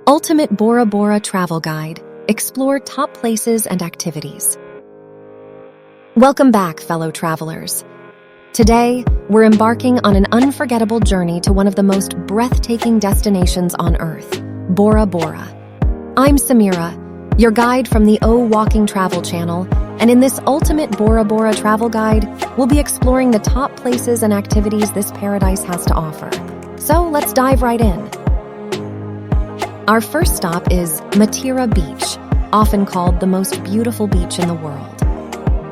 Ultimate Bora Bora Travel Guide. Explore top places and activities. Welcome back, fellow travelers. Today, we're embarking on an unforgettable journey to one of the most breathtaking destinations on Earth, Bora Bora. I'm Samira, your guide from the Walking Travel channel, and in this ultimate Bora Bora travel guide, we'll be exploring the top places and activities this paradise has to offer. So let's dive right in. Our first stop is Matira Beach, often called the most beautiful beach in the world.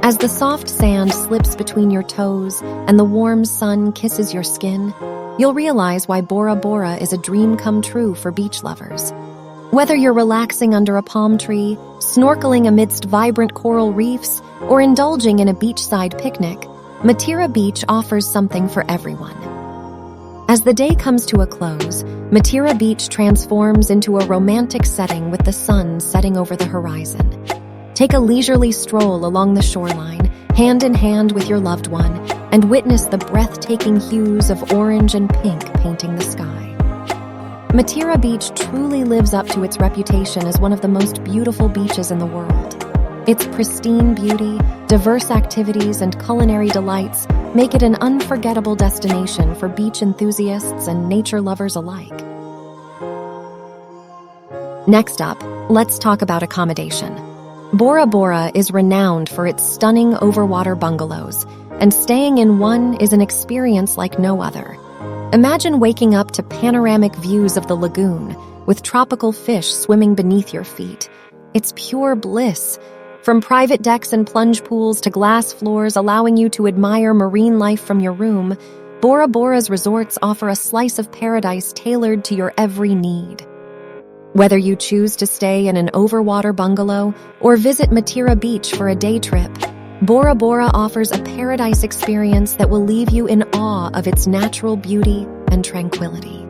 As the soft sand slips between your toes and the warm sun kisses your skin, you'll realize why Bora Bora is a dream come true for beach lovers. Whether you're relaxing under a palm tree, snorkeling amidst vibrant coral reefs, or indulging in a beachside picnic, Matira Beach offers something for everyone. As the day comes to a close, Matira Beach transforms into a romantic setting with the sun setting over the horizon. Take a leisurely stroll along the shoreline, hand in hand with your loved one, and witness the breathtaking hues of orange and pink painting the sky. Matira Beach truly lives up to its reputation as one of the most beautiful beaches in the world. Its pristine beauty, diverse activities, and culinary delights make it an unforgettable destination for beach enthusiasts and nature lovers alike. Next up, let's talk about accommodation. Bora Bora is renowned for its stunning overwater bungalows, and staying in one is an experience like no other. Imagine waking up to panoramic views of the lagoon, with tropical fish swimming beneath your feet. It's pure bliss. From private decks and plunge pools to glass floors allowing you to admire marine life from your room, Bora Bora's resorts offer a slice of paradise tailored to your every need. Whether you choose to stay in an overwater bungalow or visit Matira Beach for a day trip, Bora Bora offers a paradise experience that will leave you in awe of its natural beauty and tranquility.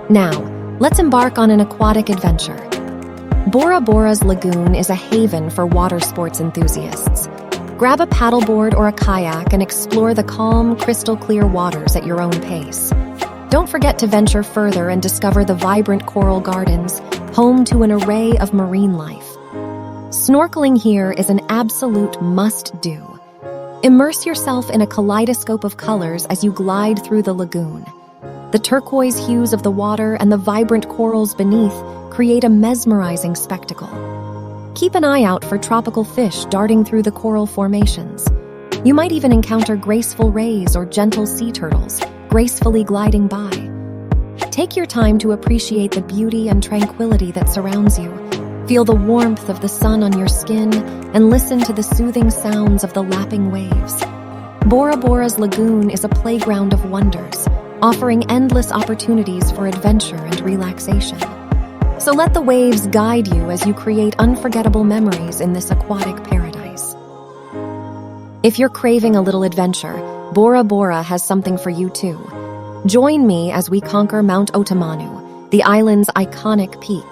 Now, let's embark on an aquatic adventure. Bora Bora's lagoon is a haven for water sports enthusiasts. Grab a paddleboard or a kayak and explore the calm, crystal-clear waters at your own pace. Don't forget to venture further and discover the vibrant coral gardens, home to an array of marine life. Snorkeling here is an absolute must-do. Immerse yourself in a kaleidoscope of colors as you glide through the lagoon. The turquoise hues of the water and the vibrant corals beneath create a mesmerizing spectacle. Keep an eye out for tropical fish darting through the coral formations. You might even encounter graceful rays or gentle sea turtles, gracefully gliding by. Take your time to appreciate the beauty and tranquility that surrounds you. Feel the warmth of the sun on your skin and listen to the soothing sounds of the lapping waves. Bora Bora's lagoon is a playground of wonders, offering endless opportunities for adventure and relaxation. So let the waves guide you as you create unforgettable memories in this aquatic paradise. If you're craving a little adventure, Bora Bora has something for you too. Join me as we conquer Mount Ottomano, the island's iconic peak.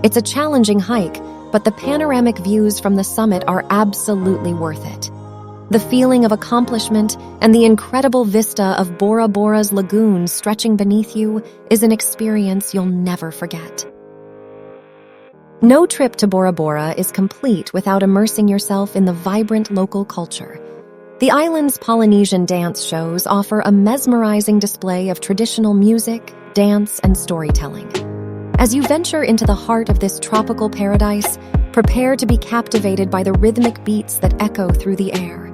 It's a challenging hike, but the panoramic views from the summit are absolutely worth it. The feeling of accomplishment and the incredible vista of Bora Bora's lagoon stretching beneath you is an experience you'll never forget. No trip to Bora Bora is complete without immersing yourself in the vibrant local culture. The island's Polynesian dance shows offer a mesmerizing display of traditional music, dance, and storytelling. As you venture into the heart of this tropical paradise, prepare to be captivated by the rhythmic beats that echo through the air.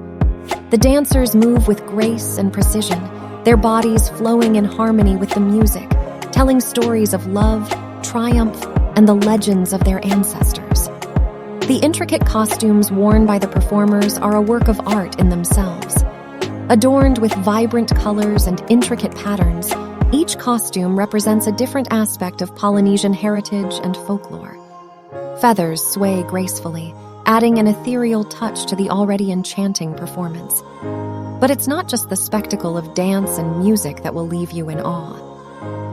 The dancers move with grace and precision, their bodies flowing in harmony with the music, telling stories of love, triumph, and the legends of their ancestors. The intricate costumes worn by the performers are a work of art in themselves. Adorned with vibrant colors and intricate patterns, each costume represents a different aspect of Polynesian heritage and folklore. Feathers sway gracefully, adding an ethereal touch to the already enchanting performance. But it's not just the spectacle of dance and music that will leave you in awe.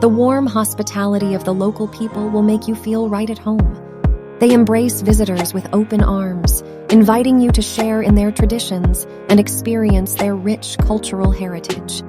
The warm hospitality of the local people will make you feel right at home. They embrace visitors with open arms, inviting you to share in their traditions and experience their rich cultural heritage.